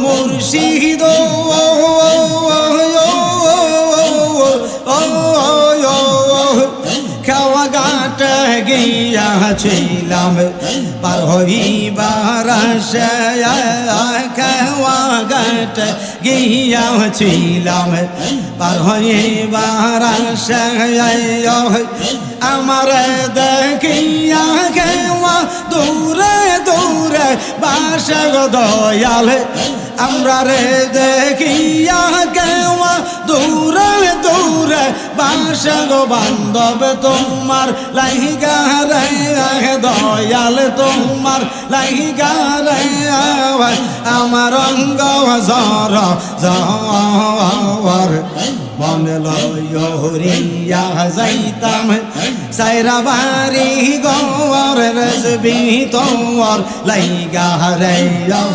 মুর্শিদ খাওয়া ঘাটে গিয়াছিলাম পার হইবার খাওয়া ঘাটে গিয়াছিলাম পার হইবার আমার দেখিয়া খেওয়া দূরে দূরে বাসে দয়াল আমরা রে দেখিয়া খেওয়া দূরে দূরে বাসে বান্ধব তোমার লাইগা রে দয়াল তোমার লাইগা রে আমার অঙ্গ জর জর মনে লইয়া যাইতাম সাইরা বাড়ি গর রেজবি তোর লাইগা রে